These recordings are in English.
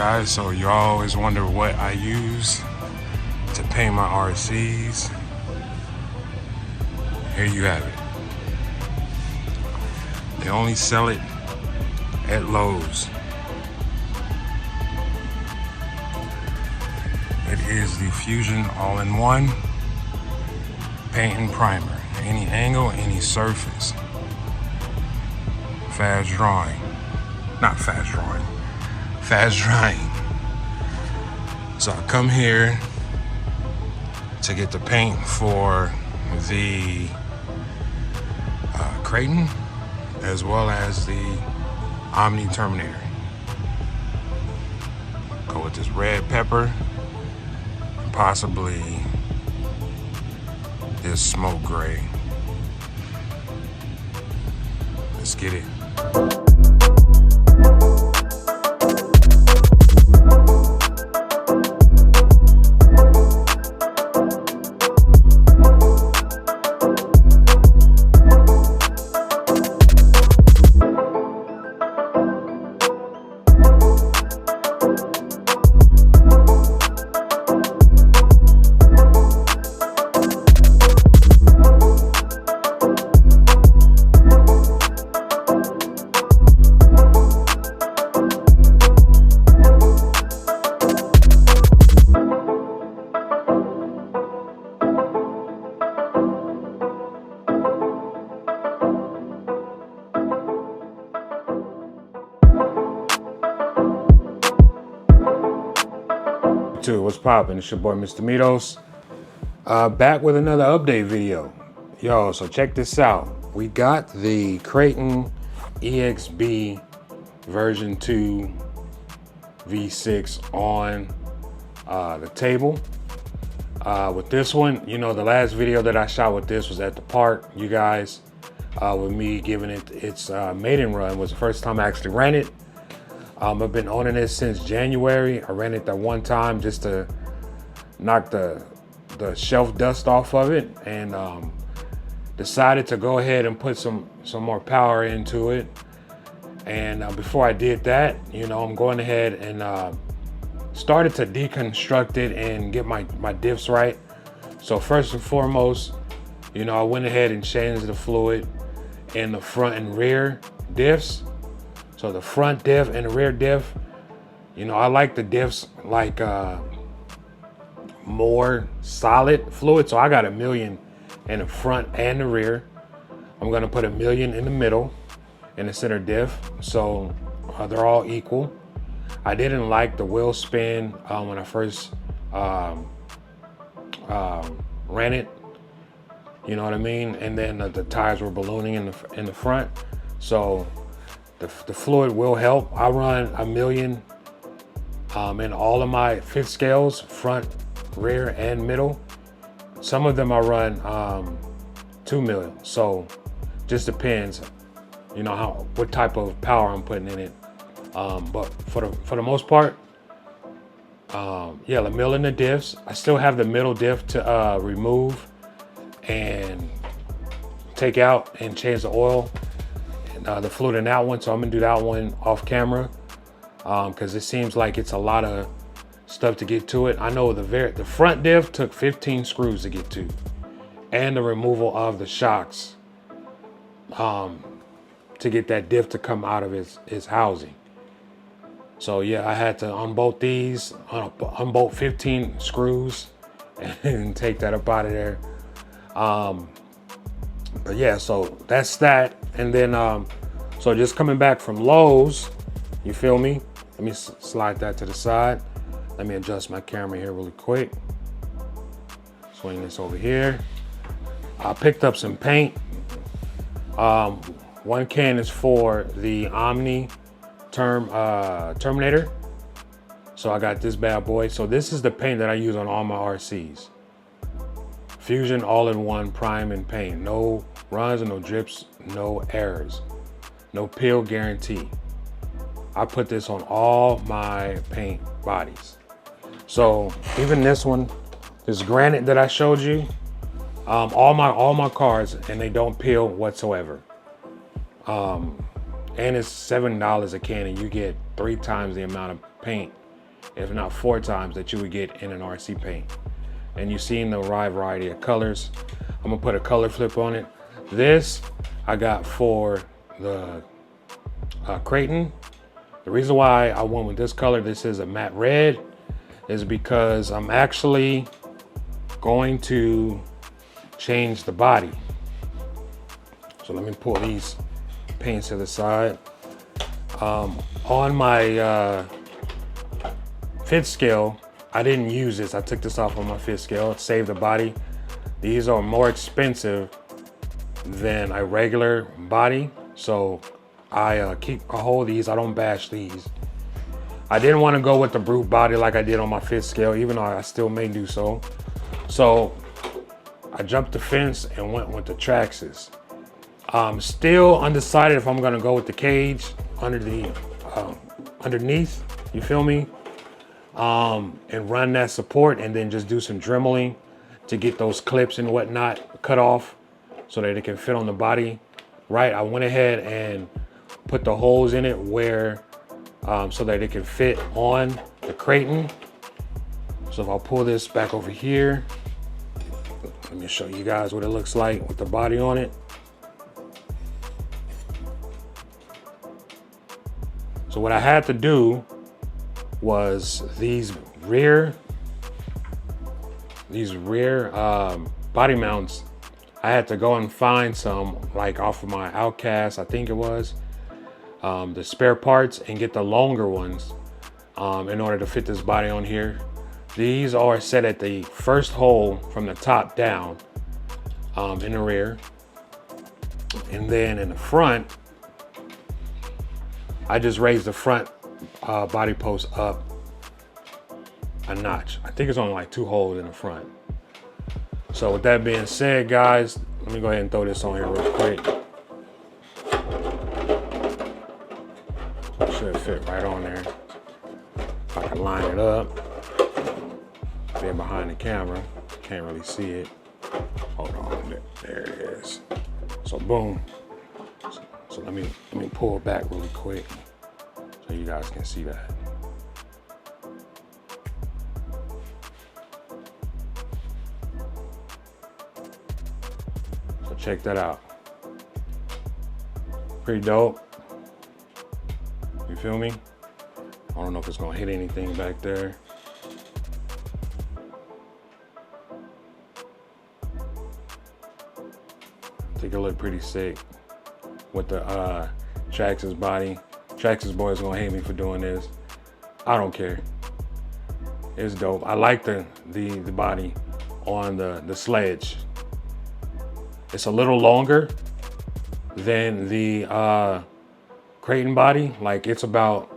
guys, so you always wonder what I use to paint my RCs. Here you have it. They only sell it at Lowe's. It is the Fusion all-in-one paint and primer. Any angle, any surface. Fast drawing. Not fast drawing. Fast drying. So I come here to get the paint for the Kraton as well as the Omni Terminator. Go with this red pepper, and possibly this smoke gray. Let's get it. What's poppin'? It's your boy Mr. Mitos, back with another update video. Yo, so check this out. We got the Kraton EXB version 2 V6 on the table. With this one, you know, the last video that I shot with this was at the park, you guys, with me giving it its maiden run. Was the first time I actually ran it. I've been owning it since January. I ran it that one time just to knock the shelf dust off of it, and decided to go ahead and put some more power into it. And before I did that, you know, I'm going ahead and started to deconstruct it and get my diffs right. So first and foremost, you know, I went ahead and changed the fluid in the front and rear diffs. So the front diff and the rear diff, you know, I like the diffs like more solid fluid. So I got 1 million in the front and the rear. I'm gonna put 1 million in the middle in the center diff. So they're all equal. I didn't like the wheel spin when I first ran it. You know what I mean? And then the tires were ballooning in the front. So the fluid will help. I run 1 million in all of my fifth scales, front, rear, and middle. Some of them I run 2 million. So just depends, you know, what type of power I'm putting in it. But for the most part, yeah, 1 million in the diffs. I still have the middle diff to remove and take out and change the oil. The fluid in that one, so I'm gonna do that one off camera because it seems like it's a lot of stuff to get to it. I know the front diff took 15 screws to get to, and the removal of the shocks to get that diff to come out of its housing. So yeah, I had to unbolt these, unbolt 15 screws and take that up out of there. But yeah, so that's that. And then, so just coming back from Lowe's, you feel me? Let me slide that to the side. Let me adjust my camera here really quick. Swing this over here. I picked up some paint. One can is for the Omni Terminator. So I got this bad boy. So this is the paint that I use on all my RCs. Fusion all-in-one prime and paint. No runs, no drips, no errors. No peel guarantee. I put this on all my paint bodies. So even this one, this granite that I showed you, all my cars, and they don't peel whatsoever. And it's $7 a can, and you get 3 times the amount of paint if not 4 times, that you would get in an RC paint. And you've seen the wide variety of colors. I'm gonna put a color flip on it. This I got for the Kraton. The reason why I went with this color, this is a matte red, is because I'm actually going to change the body. So let me pull these paints to the side. On my fit scale, I didn't use this. I took this off on my fit scale to save the body. These are more expensive than a regular body, so I keep a hold of these. I don't bash these. I didn't want to go with the brute body like I did on my fit scale, even though I still may do so. So I jumped the fence and went with the TRAXXAS. I'm still undecided if I'm gonna go with the cage under the underneath, you feel me? And run that support and then just do some dremeling to get those clips and whatnot cut off so that it can fit on the body. Right, I went ahead and put the holes in it where so that it can fit on the Kraton. So if I'll pull this back over here, let me show you guys what it looks like with the body on it. So what I had to do was these rear body mounts, I had to go and find some, like off of my Outcast, I think it was, the spare parts, and get the longer ones in order to fit this body on here. These are set at the first hole from the top down in the rear. And then in the front, I just raised the front body post up a notch. I think it's only like 2 holes in the front. So with that being said, guys, let me go ahead and throw this on here real quick. Should fit right on there. If I can line it up. Being behind the camera, can't really see it. Hold on, there it is. So boom. So let me pull it back really quick so you guys can see that. So check that out. Pretty dope. You feel me? I don't know if it's gonna hit anything back there. I think it look pretty sick with the TRAXXAS body. TRAXXAS boys gonna hate me for doing this. I don't care. It's dope. I like the body on the sledge. It's a little longer than the Kraton body. Like it's about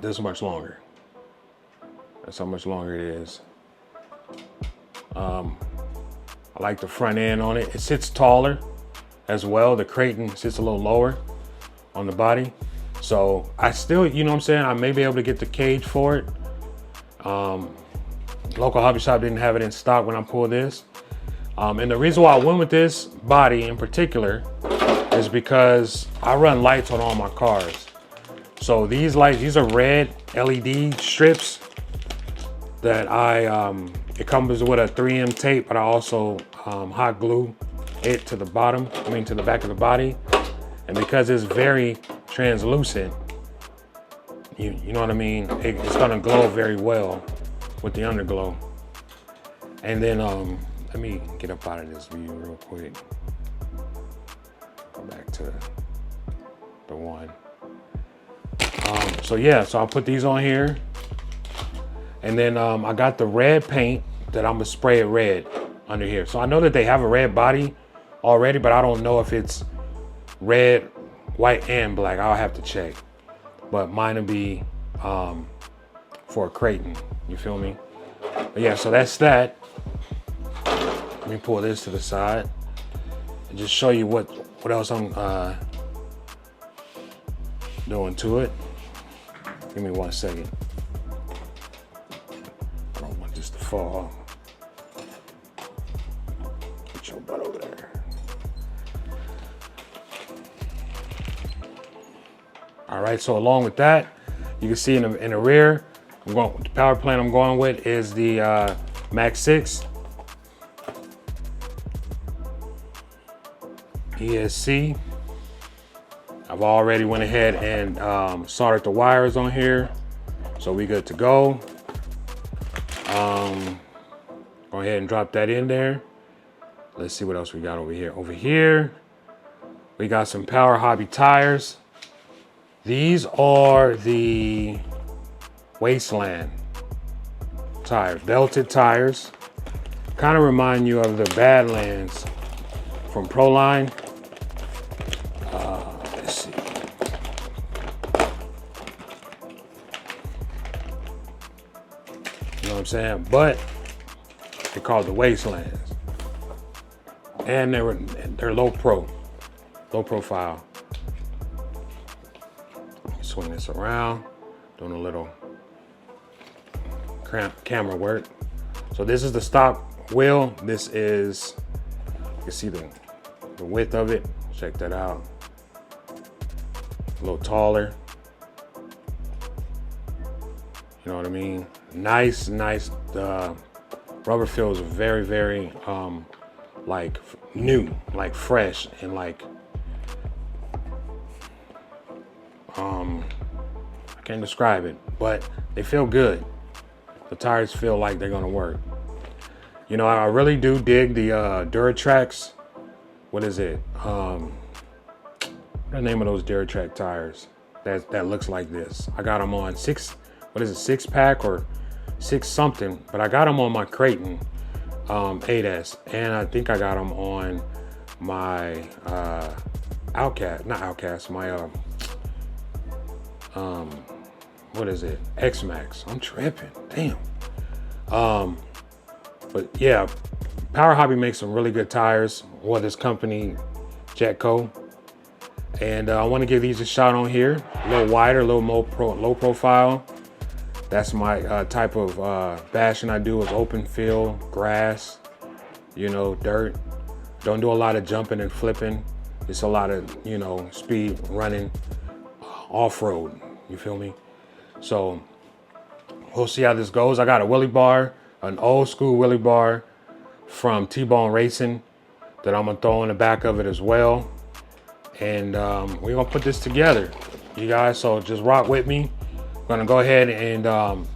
this much longer. That's how much longer it is. I like the front end on it. It sits taller as well. The Kraton sits a little lower on the body. So I still, you know what I'm saying? I may be able to get the cage for it. Local hobby shop didn't have it in stock when I pulled this. And the reason why I went with this body in particular is because I run lights on all my cars. So these lights, these are red LED strips that it comes with a 3M tape, but I also hot glue it to the bottom, to the back of the body. And because it's very translucent, you know what I mean? It's gonna glow very well with the underglow. And then, let me get up out of this view real quick. Go back to the one. So yeah, so I'll put these on here. And then I got the red paint that I'm gonna spray it red under here. So I know that they have a red body already, but I don't know if it's red, white, and black. I'll have to check. But mine will be for a Kraton, you feel me? But yeah, so that's that. Let me pull this to the side and just show you what else I'm doing to it. Give me 1 second. I don't want this to fall. Get your butt over there. All right, so along with that, You can see in the rear, the power plant I'm going with is the Max 6 ESC. I've already went ahead and soldered the wires on here, so we good to go. Go ahead and drop that in there. Let's see what else we got over here. Over here, we got some Power Hobby tires. These are the Wasteland tires, belted tires. Kind of remind you of the Badlands from Proline. Let's see. You know what I'm saying? But they're called the Wastelands. And they're low profile. Swing this around, doing a little camera work. So this is the stock wheel. This is, you can see the width of it. Check that out. A little taller. You know what I mean? Nice. The rubber feels very, very like new, like fresh, and like I can't describe it, but they feel good. The tires feel like they're gonna work. You know, I really do dig the Duratrax. What is it? What's the name of those Duratrax tires that looks like this? I got them on 6-pack or 6 something, but I got them on my Kraton 8S, and I think I got them on my what is it? X-Max. I'm tripping. Damn. But yeah, Power Hobby makes some really good tires. Or this company, Jetco. And I want to give these a shot on here. A little wider, a little more low profile. That's my type of bashing I do, is open field, grass, you know, dirt. Don't do a lot of jumping and flipping. It's a lot of, you know, speed running, off-road, you feel me? So we'll see how this goes. I got a wheelie bar, an old school wheelie bar from Tbone Racing that I'm gonna throw in the back of it as well. And we're gonna put this together, you guys, so just rock with me. I'm gonna go ahead and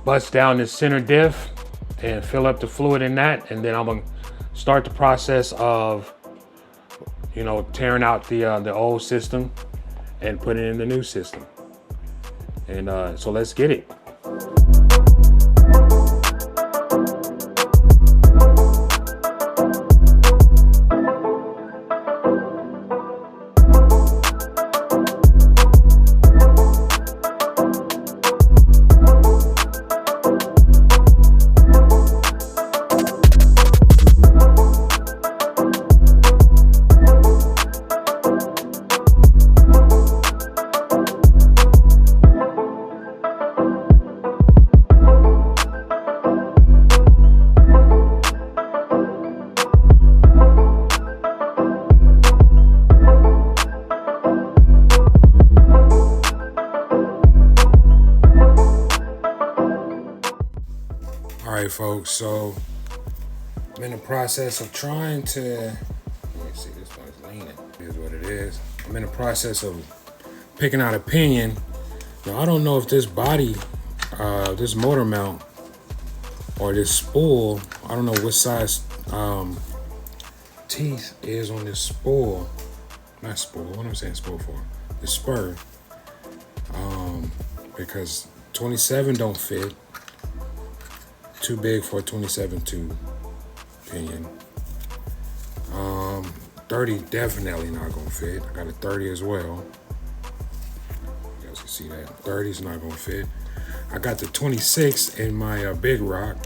bust down this center diff and fill up the fluid in that, and then I'm gonna start the process of, you know, tearing out the old system and putting in the new system. And so let's get it. Folks, so I'm in the process of trying to, let me see, this one's leaning, it is what it is. I'm in the process of picking out a pinion. Now, I don't know if this body, this motor mount or this spool, I don't know what size teeth is on this spool. Not spool, what am I saying spool for? The spur. Because 27 don't fit. Too big for a 27-2 pinion. 30 definitely not gonna fit. I got a 30 as well. You guys can see that 30 is not gonna fit. I got the 26 in my big rock,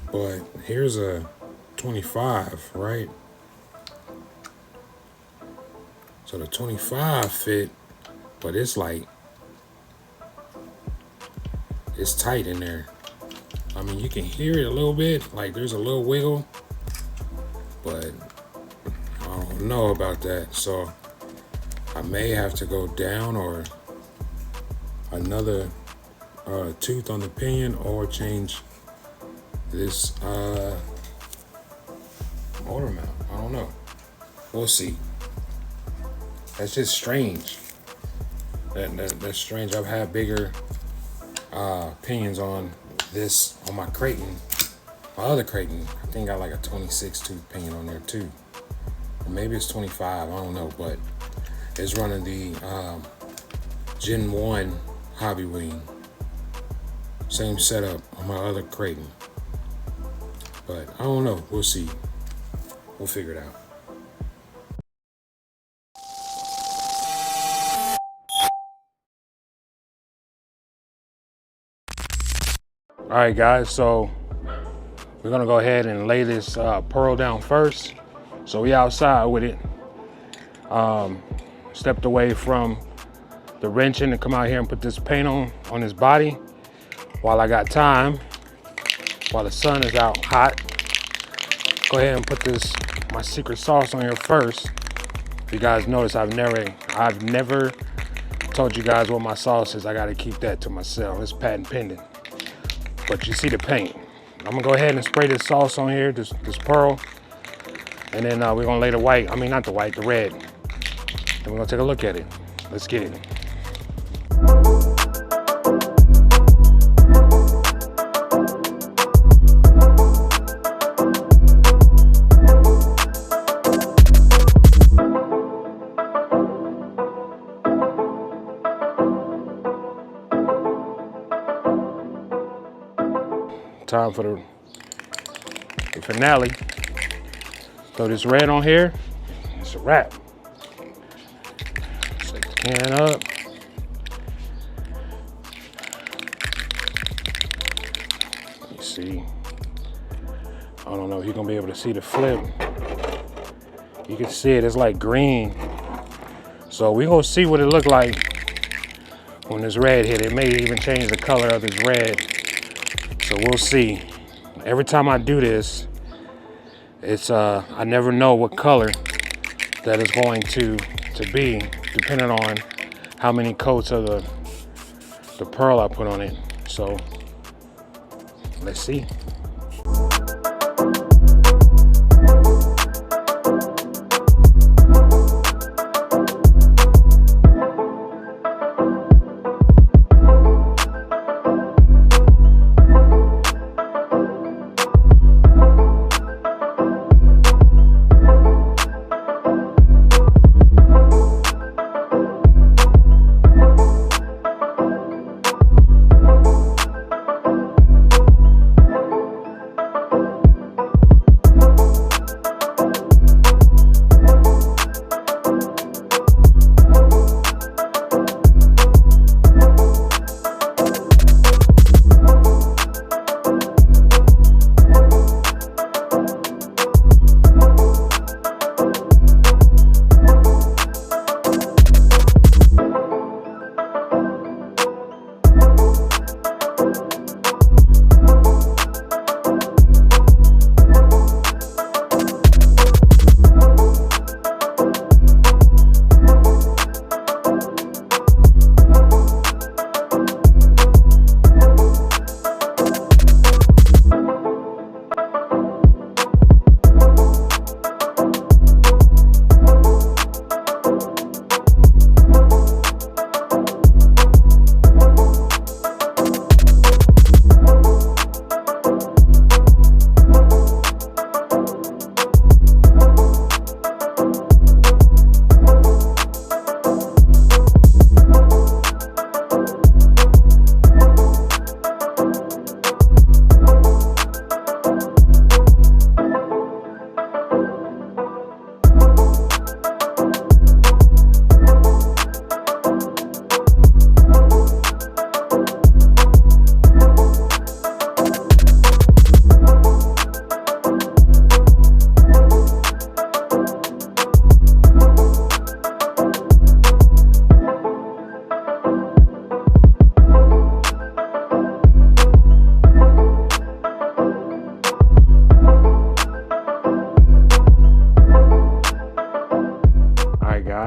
but here's a 25, right? So the 25 fit, but it's like, it's tight in there. I mean, you can hear it a little bit, like there's a little wiggle, but I don't know about that. So I may have to go down or another tooth on the pinion, or change this motor mount. I don't know. We'll see. That's just strange. That's strange. I've had bigger pinions on this, on my Kraton. My other Kraton, I think got like a 26 tooth pinion on there too. Or maybe it's 25, I don't know, but it's running the Gen 1 HOBBYWING. Same setup on my other Kraton. But I don't know, we'll see. We'll figure it out. All right, guys, so we're gonna go ahead and lay this pearl down first. So we outside with it. Stepped away from the wrenching to come out here and put this paint on his body while I got time, while the sun is out hot. Go ahead and put my secret sauce on here first. If you guys notice, I've never told you guys what my sauce is. I gotta keep that to myself. It's patent pending. But you see the paint. I'm gonna go ahead and spray this sauce on here, this pearl. And then we're gonna lay the white, I mean not the white, the red. And we're gonna take a look at it. Let's get it. Time for the finale. Throw this red on here. It's a wrap. Set the can up. Let me see. I don't know if you're gonna be able to see the flip. You can see it, it's like green. So we're gonna see what it looked like when this red hit. It may even change the color of this red. So we'll see. Every time I do this, it's I never know what color that is going to be, depending on how many coats of the pearl I put on it. So let's see.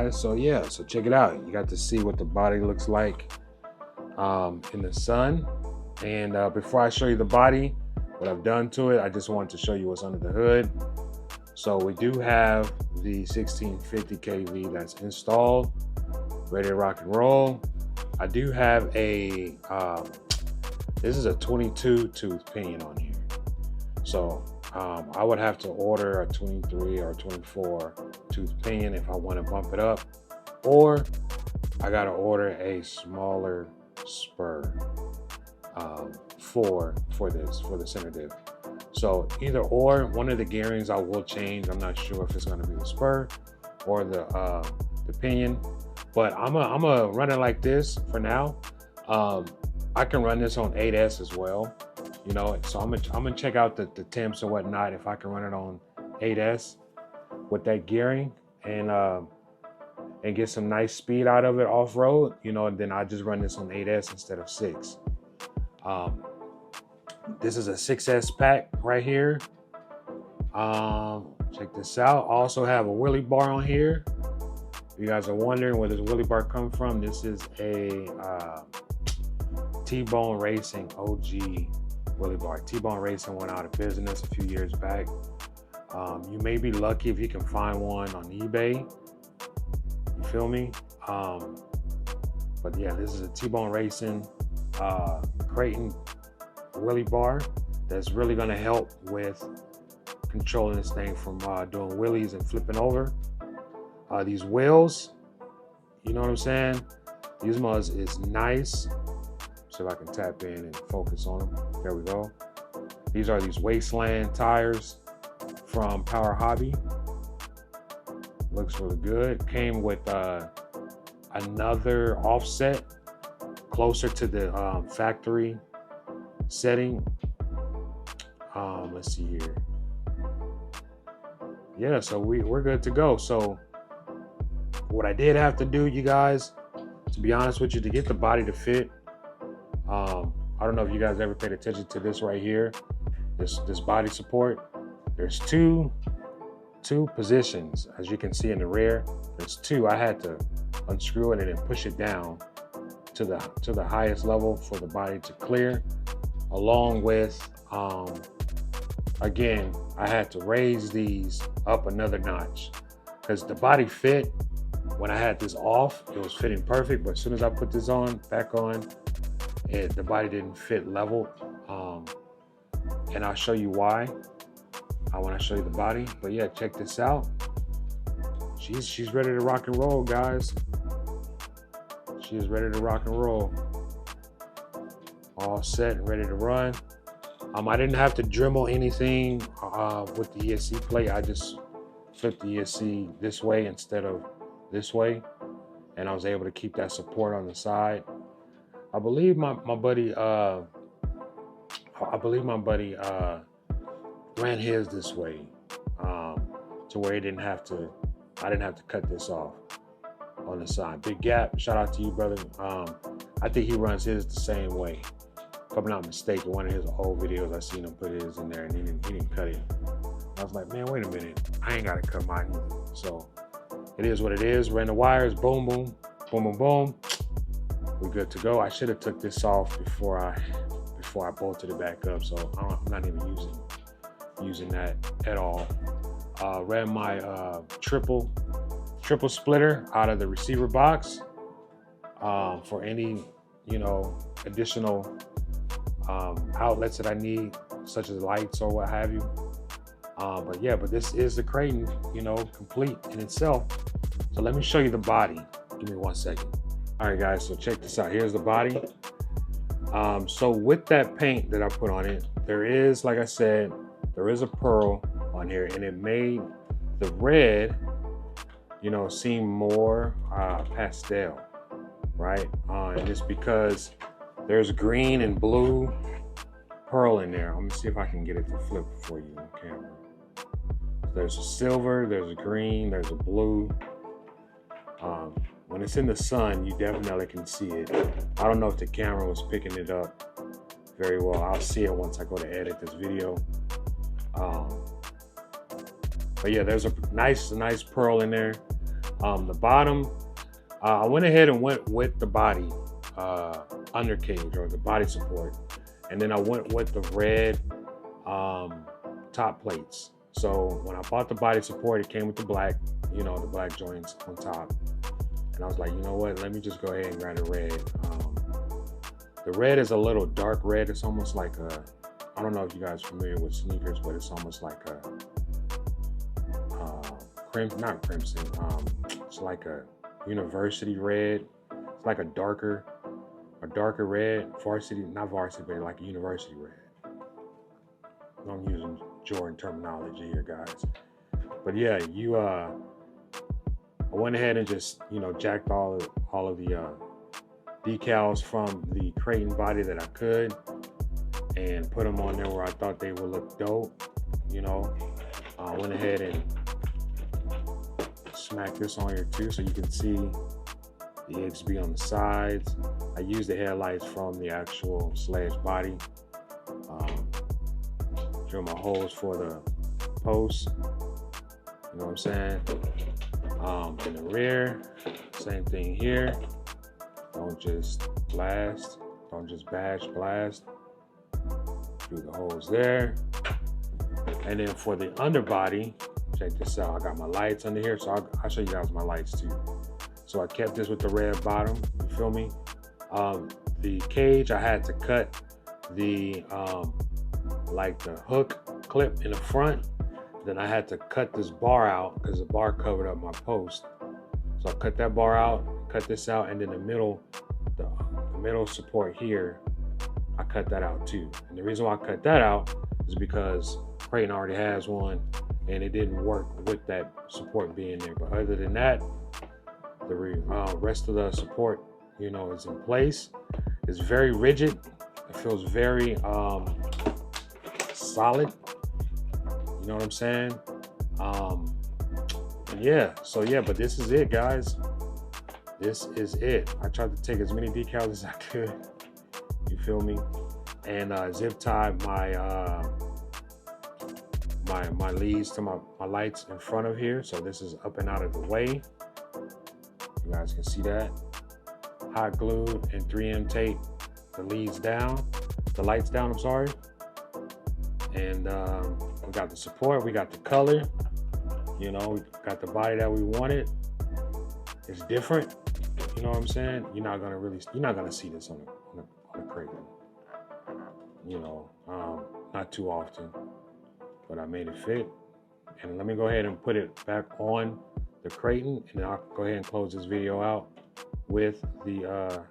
guys. So yeah, so check it out. You got to see what the body looks like in the sun. And before I show you the body, what I've done to it, I just wanted to show you what's under the hood. So we do have the 1650 kV that's installed, ready to rock and roll. I do have a this is a 22 tooth pinion on here. So I would have to order a 23 or 24 tooth pinion if I want to bump it up, or I got to order a smaller spur for the center diff. So either or, one of the gearings I will change. I'm not sure if it's going to be the spur or the pinion, but I'm gonna run it like this for now. I can run this on 8S as well, you know. So I'm gonna check out the temps and whatnot if I can run it on 8S with that gearing and get some nice speed out of it off road, you know. And then I just run this on 8S instead of 6. This is a 6S pack right here. Check this out. I also have a wheelie bar on here. If you guys are wondering where this wheelie bar come from, this is a Tbone Racing OG wheelie bar. Tbone Racing went out of business a few years back. You may be lucky if you can find one on eBay. You feel me? But yeah, this is a Tbone Racing Kraton wheelie bar that's really going to help with controlling this thing from doing wheelies and flipping over. These wheels, you know what I'm saying? These ones is nice. So if I can tap in and focus on them. There we go. These are these Wasteland tires from Power Hobby. Looks really good. Came with another offset closer to the factory setting. Let's see here. Yeah, so we're good to go. So what I did have to do, you guys, to be honest with you, to get the body to fit, I don't know if you guys ever paid attention to this right here, this body support. There's two positions, as you can see in the rear. There's two. I had to unscrew it and then push it down to the highest level for the body to clear, along with again, I had to raise these up another notch because the body fit. When I had this off, it was fitting perfect, but as soon as I put this back on, the body didn't fit level. And I'll show you why when I show you the body. But yeah, check this out. She's ready to rock and roll, guys. She is ready to rock and roll. All set and ready to run. I didn't have to Dremel anything with the ESC plate. I just flipped the ESC this way instead of this way, and I was able to keep that support on the side. I believe my buddy ran his this way, to where I didn't have to cut this off on the side. Big Gap, shout out to you, brother. I think he runs his the same way. If I'm not mistaken, one of his old videos, I seen him put his in there and he didn't cut it. I was like, man, wait a minute, I ain't gotta cut mine either. So it is what it is. Ran the wires, boom, boom, boom, boom, boom. We're good to go. I should have took this off before I bolted it back up. So I'm not even using that at all. Ran my triple splitter out of the receiver box for any, you know, additional outlets that I need, such as lights or what have you. But yeah, but this is the Kraton, you know, complete in itself. So let me show you the body. Give me 1 second. All right, guys, so check this out. Here's the body. So with that paint that I put on it, there is, like I said, there is a pearl on here, and it made the red, you know, seem more pastel, right? And it's because there's green and blue pearl in there. Let me see if I can get it to flip for you on camera. There's a silver, there's a green, there's a blue. When it's in the sun, you definitely can see it. I don't know if the camera was picking it up very well. I'll see it once I go to edit this video. But yeah, there's a nice pearl in there. The bottom, I went ahead and went with the body under cage, or the body support, and then I went with the red top plates. So when I bought the body support, it came with the black, you know, the black joints on top. And I was like, you know what, let me just go ahead and grab the red. The red is a little dark red. It's almost like a, I don't know if you guys are familiar with sneakers, but it's almost like a not crimson. It's like a university red. It's like a darker red. Varsity, not varsity, but like a university red. I'm using Jordan terminology here, guys. But yeah, I went ahead and just, you know, jacked all of the decals from the Kraton body that I could, and put them on there where I thought they would look dope. You know, I went ahead and smacked this on here too, so you can see the EXB on the sides. I used the headlights from the actual Sledge body. Drill my holes for the posts. You know what I'm saying? In the rear, same thing here. Don't just blast. Don't just bash, blast. Through the holes there. And then for the underbody, check this out. I got my lights under here, so I'll show you guys my lights too. So I kept this with the red bottom. You feel me? The cage, I had to cut the like the hook clip in the front. Then I had to cut this bar out because the bar covered up my post. So I cut that bar out, cut this out, and then the middle support here, I cut that out too. And the reason why I cut that out is because Kraton already has one and it didn't work with that support being there. But other than that, the rest of the support, you know, is in place. It's very rigid. It feels very solid. You know what I'm saying? And yeah, so yeah, but this is it, guys. This is it. I tried to take as many decals as I could. You feel me? And zip tied my my leads to my lights in front of here. So this is up and out of the way. You guys can see that. Hot glued and 3M tape the leads down, the lights down, I'm sorry. And we got the support, we got the color, you know, we got the body that we wanted. It's different, you know what I'm saying? You're not gonna see this on the Kraton, you know, not too often, but I made it fit. And let me go ahead and put it back on the Kraton, and then I'll go ahead and close this video out with the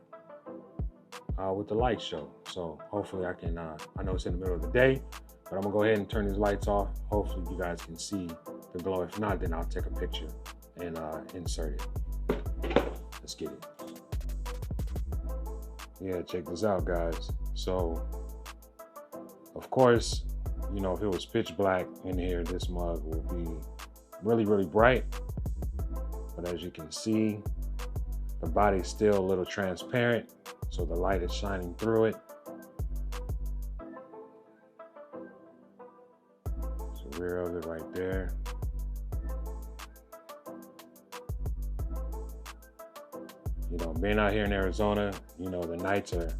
light show. So hopefully I can, I know it's in the middle of the day, but I'm gonna go ahead and turn these lights off. Hopefully you guys can see the glow. If not, then I'll take a picture and insert it. Let's get it. Yeah, check this out, guys. So, of course, you know, if it was pitch black in here, this mug will be really, really bright. But as you can see, the body's still a little transparent, so the light is shining through it. The rear of it right there. You know, being out here in Arizona, you know, the nights are,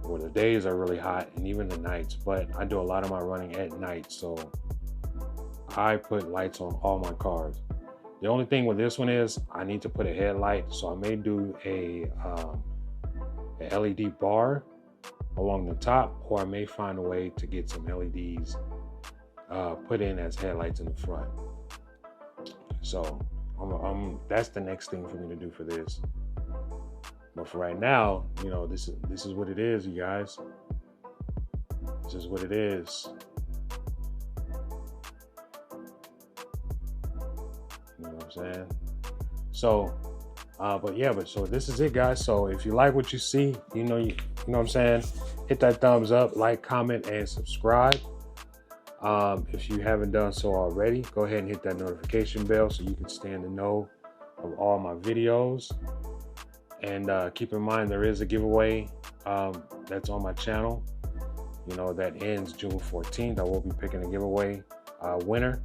well, the days are really hot, and even the nights, but I do a lot of my running at night, so I put lights on all my cars. The only thing with this one is I need to put a headlight, so I may do a LED bar along the top, or I may find a way to get some LEDs put in as headlights in the front. So that's the next thing for me to do for this. But for right now, you know, this is what it is, you guys. This is what it is. You know what I'm saying? So, so this is it, guys. So if you like what you see, you know what I'm saying, hit that thumbs up, like, comment, and subscribe. If you haven't done so already, go ahead and hit that notification bell so you can stay in the know of all my videos. And keep in mind, there is a giveaway that's on my channel, you know, that ends June 14th. I will be picking a giveaway winner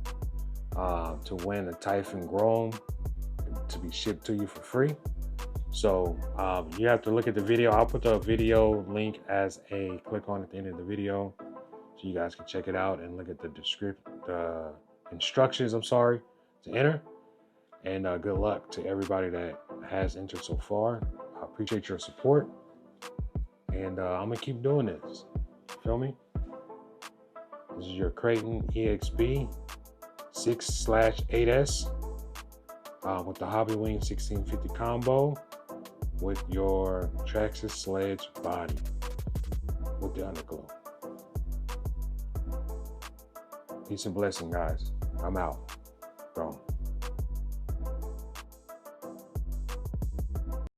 to win a Typhon Chrome to be shipped to you for free. So you have to look at the video. I'll put the video link as a click on at the end of the video, so you guys can check it out and look at the instructions, to enter. And good luck to everybody that has entered so far. I appreciate your support, and I'm gonna keep doing this. Feel me? This is your Kraton EXB 6/8S with the HOBBYWING 1650 combo with your TRAXXAS Sledge body with the underglow. Peace and blessing, guys. I'm out. Gone.